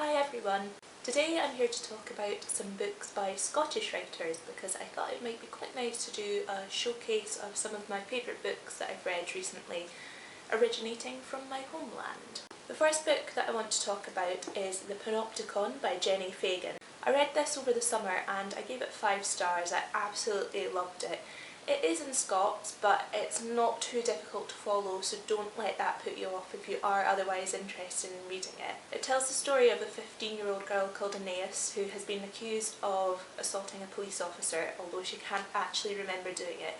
Hi everyone! Today I'm here to talk about some books by Scottish writers because I thought it might be quite nice to do a showcase of some of my favourite books that I've read recently, originating from my homeland. The first book that I want to talk about is The Panopticon by Jenny Fagan. I read this over the summer and I gave it 5 stars. I absolutely loved it. It is in Scots, but it's not too difficult to follow, so don't let that put you off if you are otherwise interested in reading it. It tells the story of a 15-year-old girl called Aeneas who has been accused of assaulting a police officer, although she can't actually remember doing it.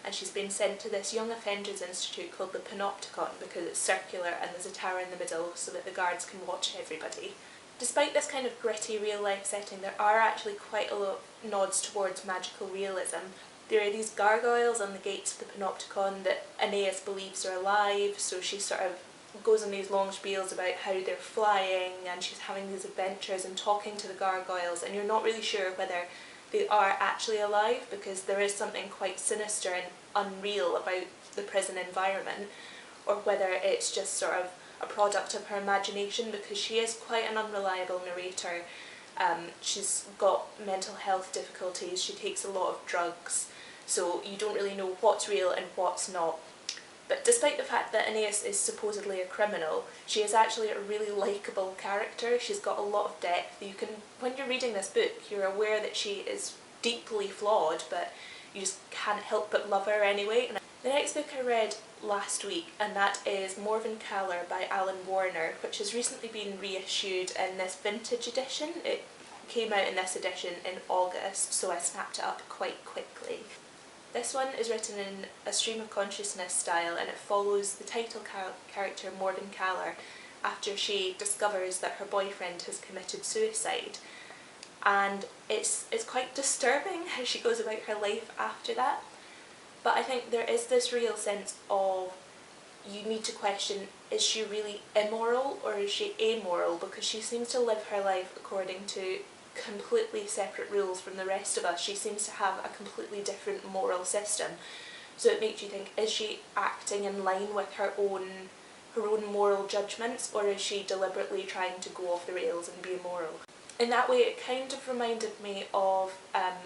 And she's been sent to this young offenders institute called the Panopticon because it's circular and there's a tower in the middle so that the guards can watch everybody. Despite this kind of gritty real-life setting, there are actually quite a lot of nods towards magical realism. There are these gargoyles on the gates of the Panopticon that Aeneas believes are alive, so she sort of goes on these long spiels about how they're flying and she's having these adventures and talking to the gargoyles, and you're not really sure whether they are actually alive because there is something quite sinister and unreal about the prison environment, or whether it's just sort of a product of her imagination because she is quite an unreliable narrator. She's got mental health difficulties, she takes a lot of drugs, so you don't really know what's real and what's not. But despite the fact that Aeneas is supposedly a criminal, she is actually a really likeable character. She's got a lot of depth. You can, when you're reading this book, you're aware that she is deeply flawed, but you just can't help but love her anyway. The next book I read last week, and that is Morven Caller by Alan Warner, which has recently been reissued in this vintage edition. It came out in this edition in August, so I snapped it up quite quickly. This one is written in a stream of consciousness style, and it follows the title character Morven Caller after she discovers that her boyfriend has committed suicide. And it's quite disturbing how she goes about her life after that. But I think there is this real sense of you need to question, is she really immoral or is she amoral? Because she seems to live her life according to completely separate rules from the rest of us. She seems to have a completely different moral system. So it makes you think, is she acting in line with her own moral judgments, or is she deliberately trying to go off the rails and be immoral? In that way, it kind of reminded me of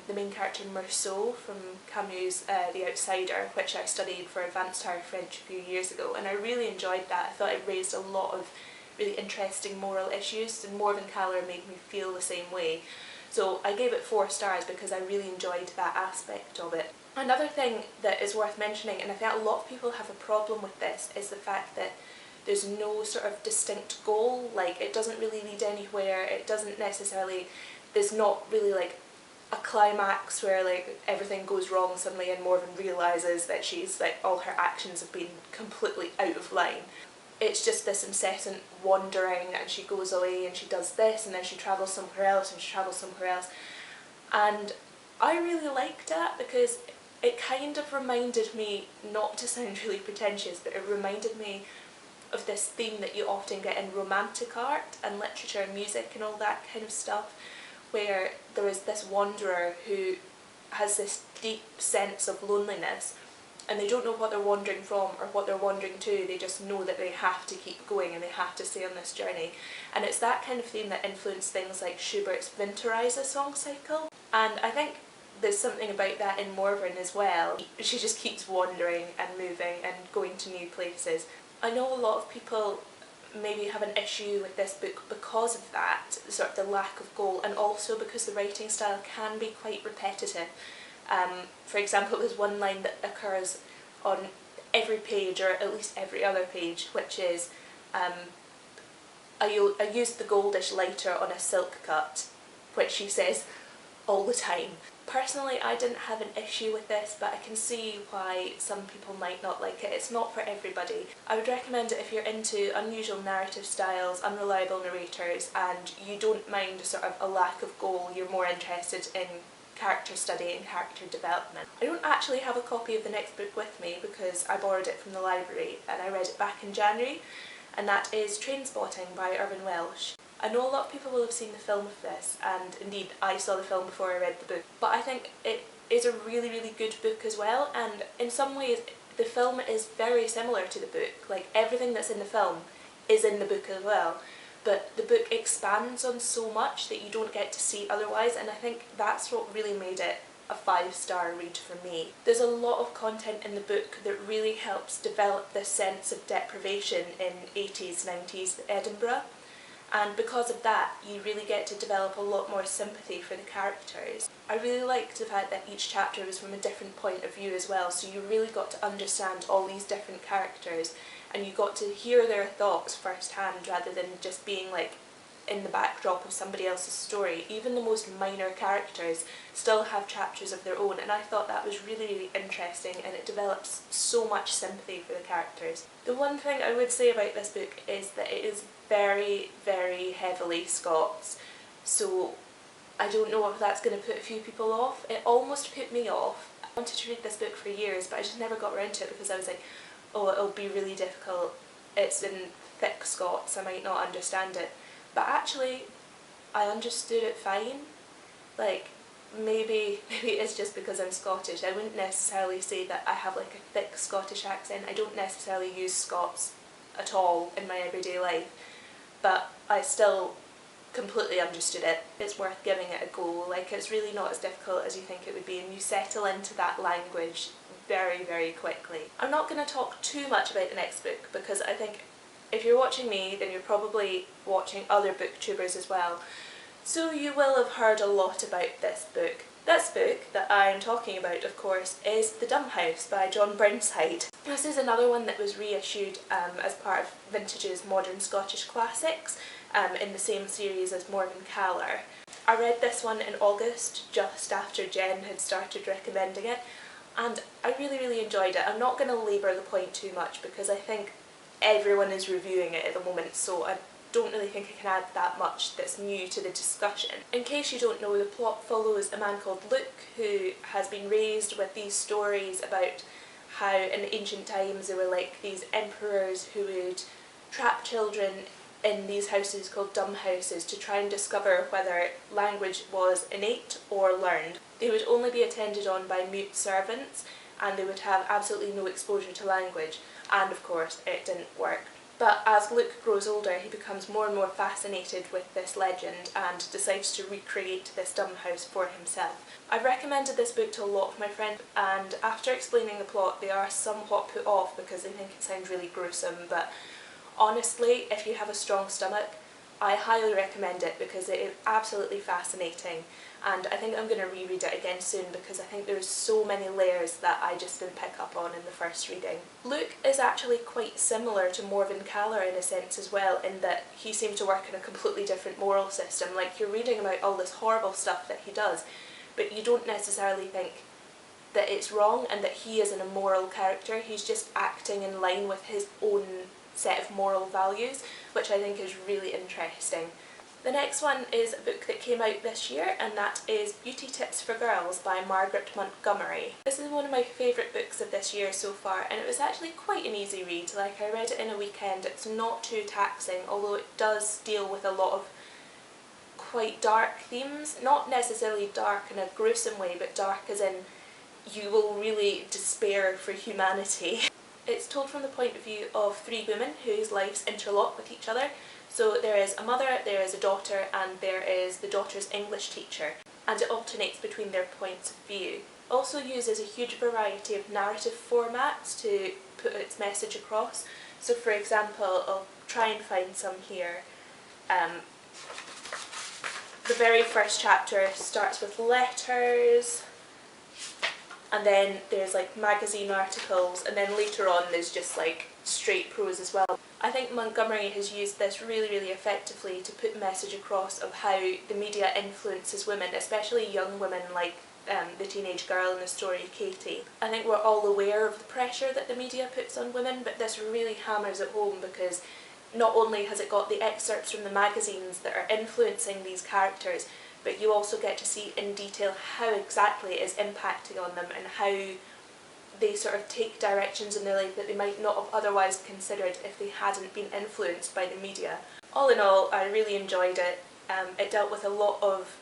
the main character Meursault from Camus' The Outsider, which I studied for Advanced Higher French a few years ago, and I really enjoyed that. I thought it raised a lot of really interesting moral issues, and Morven Caller made me feel the same way. So I gave it 4 stars because I really enjoyed that aspect of it. Another thing that is worth mentioning, and I think a lot of people have a problem with this, is the fact that there's no sort of distinct goal. Like, it doesn't really lead anywhere, it doesn't necessarily, there's not really like a climax where like everything goes wrong suddenly and Morven realises that she's like, all her actions have been completely out of line. It's just this incessant wandering, and she goes away and she does this and then she travels somewhere else and she travels somewhere else. And I really liked that because it kind of reminded me, not to sound really pretentious, but it reminded me of this theme that you often get in romantic art and literature and music and all that kind of stuff, where there is this wanderer who has this deep sense of loneliness and they don't know what they're wandering from or what they're wandering to, they just know that they have to keep going and they have to stay on this journey. And it's that kind of theme that influenced things like Schubert's Winterreise song cycle, and I think there's something about that in Morven as well. She just keeps wandering and moving and going to new places. I know a lot of people maybe have an issue with this book because of that, sort of the lack of goal, and also because the writing style can be quite repetitive. For example, there's one line that occurs on every page, or at least every other page, which is, I used the goldish lighter on a silk cut, which she says all the time. Personally, I didn't have an issue with this, but I can see why some people might not like it. It's not for everybody. I would recommend it if you're into unusual narrative styles, unreliable narrators, and you don't mind sort of a lack of goal. You're more interested in character study and character development. I don't actually have a copy of the next book with me because I borrowed it from the library and I read it back in January, and that is Trainspotting by Irvine Welsh. I know a lot of people will have seen the film of this, and indeed I saw the film before I read the book, but I think it is a really, really good book as well, and in some ways the film is very similar to the book. Like, everything that's in the film is in the book as well, but the book expands on so much that you don't get to see otherwise, and I think that's what really made it a 5-star read for me. There's a lot of content in the book that really helps develop this sense of deprivation in 80s, 90s Edinburgh, and because of that you really get to develop a lot more sympathy for the characters. I really liked the fact that each chapter was from a different point of view as well, so you really got to understand all these different characters and you got to hear their thoughts firsthand rather than just being like in the backdrop of somebody else's story. Even the most minor characters still have chapters of their own, and I thought that was really, really interesting, and it develops so much sympathy for the characters. The one thing I would say about this book is that it is very, very heavily Scots, so I don't know if that's going to put a few people off. It almost put me off. I wanted to read this book for years, but I just never got around to it because I was like, oh, it'll be really difficult. It's in thick Scots, I might not understand it. But actually, I understood it fine. Like, maybe it's just because I'm Scottish. I wouldn't necessarily say that I have like a thick Scottish accent. I don't necessarily use Scots at all in my everyday life, but I still completely understood it. It's worth giving it a go. Like, it's really not as difficult as you think it would be, and you settle into that language very, very quickly. I'm not going to talk too much about the next book because I think if you're watching me, then you're probably watching other booktubers as well, so you will have heard a lot about this book. This book that I'm talking about, of course, is The Dumb House by John Burnside. This is another one that was reissued as part of Vintage's Modern Scottish Classics in the same series as Morgan Caller. I read this one in August, just after Jen had started recommending it, and I really, really enjoyed it. I'm not going to labour the point too much because I think everyone is reviewing it at the moment, so I don't really think I can add that much that's new to the discussion. In case you don't know, the plot follows a man called Luke who has been raised with these stories about how in ancient times there were like these emperors who would trap children in these houses called dumb houses to try and discover whether language was innate or learned. They would only be attended on by mute servants and they would have absolutely no exposure to language. And of course it didn't work. But as Luke grows older, he becomes more and more fascinated with this legend and decides to recreate this dumb house for himself. I've recommended this book to a lot of my friends, and after explaining the plot they are somewhat put off because they think it sounds really gruesome, but honestly, if you have a strong stomach, I highly recommend it because it is absolutely fascinating, and I think I'm going to reread it again soon because I think there's so many layers that I just didn't pick up on in the first reading. Luke is actually quite similar to Morgan Caller in a sense as well, in that he seems to work in a completely different moral system. Like, you're reading about all this horrible stuff that he does, but you don't necessarily think that it's wrong and that he is an immoral character. He's just acting in line with his own set of moral values, which I think is really interesting. The next one is a book that came out this year, and that is Beauty Tips for Girls by Margaret Montgomery. This is one of my favourite books of this year so far, and it was actually quite an easy read. Like, I read it in a weekend. It's not too taxing, although it does deal with a lot of quite dark themes. Not necessarily dark in a gruesome way, but dark as in you will really despair for humanity. It's told from the point of view of 3 women whose lives interlock with each other. So there is a mother, there is a daughter, and there is the daughter's English teacher, and it alternates between their points of view. Also uses a huge variety of narrative formats to put its message across. So for example, I'll try and find some here. The very first chapter starts with letters, and then there's like magazine articles, and then later on there's just like straight prose as well. I think Montgomery has used this really, really effectively to put a message across of how the media influences women, especially young women like the teenage girl in the story, Katie. I think we're all aware of the pressure that the media puts on women, but this really hammers it home because not only has it got the excerpts from the magazines that are influencing these characters, but you also get to see in detail how exactly it is impacting on them and how they sort of take directions in their life that they might not have otherwise considered if they hadn't been influenced by the media. All in all, I really enjoyed it. It dealt with a lot of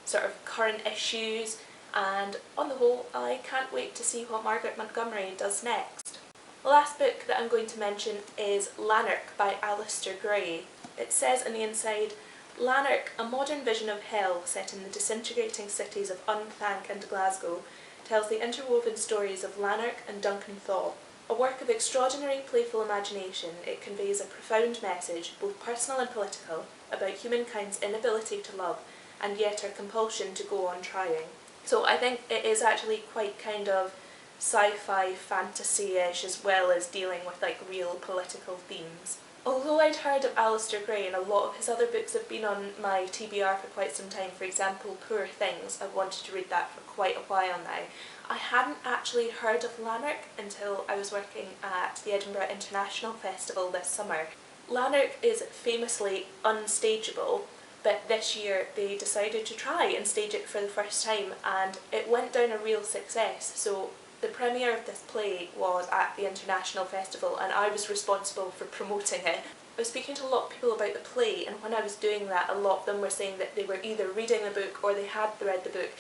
sort of current issues, and on the whole, I can't wait to see what Margaret Montgomery does next. The last book that I'm going to mention is Lanark by Alistair Gray. It says in the inside, Lanark, a modern vision of hell set in the disintegrating cities of Unthank and Glasgow, tells the interwoven stories of Lanark and Duncan Thaw. A work of extraordinary playful imagination, it conveys a profound message, both personal and political, about humankind's inability to love, and yet our compulsion to go on trying. So I think it is actually quite kind of sci-fi fantasy-ish, as well as dealing with like real political themes. Although I'd heard of Alistair Gray and a lot of his other books have been on my TBR for quite some time, for example Poor Things, I've wanted to read that for quite a while now, I hadn't actually heard of Lanark until I was working at the Edinburgh International Festival this summer. Lanark is famously unstageable, but this year they decided to try and stage it for the first time, and it went down a real success. So the premiere of this play was at the International Festival and I was responsible for promoting it. I was speaking to a lot of people about the play, and when I was doing that, a lot of them were saying that they were either reading the book or they had read the book,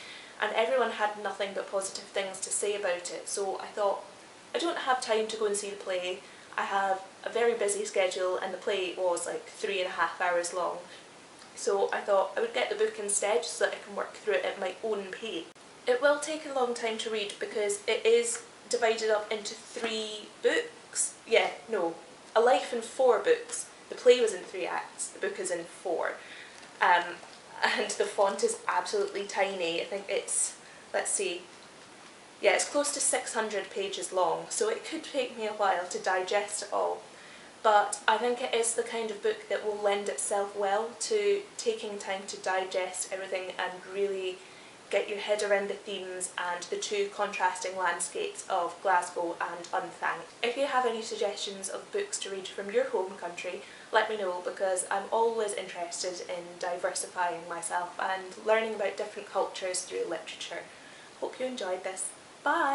and everyone had nothing but positive things to say about it. So I thought, I don't have time to go and see the play, I have a very busy schedule, and the play was like 3.5 hours long. So I thought I would get the book instead so that I can work through it at my own pace. It will take a long time to read because it is divided up into 3 books. A Life in 4 books. The play was in 3 acts, the book is in 4. And the font is absolutely tiny. I think it's, it's close to 600 pages long, so it could take me a while to digest it all. But I think it is the kind of book that will lend itself well to taking time to digest everything and really get your head around the themes and the 2 contrasting landscapes of Glasgow and Unthank. If you have any suggestions of books to read from your home country, let me know, because I'm always interested in diversifying myself and learning about different cultures through literature. Hope you enjoyed this. Bye!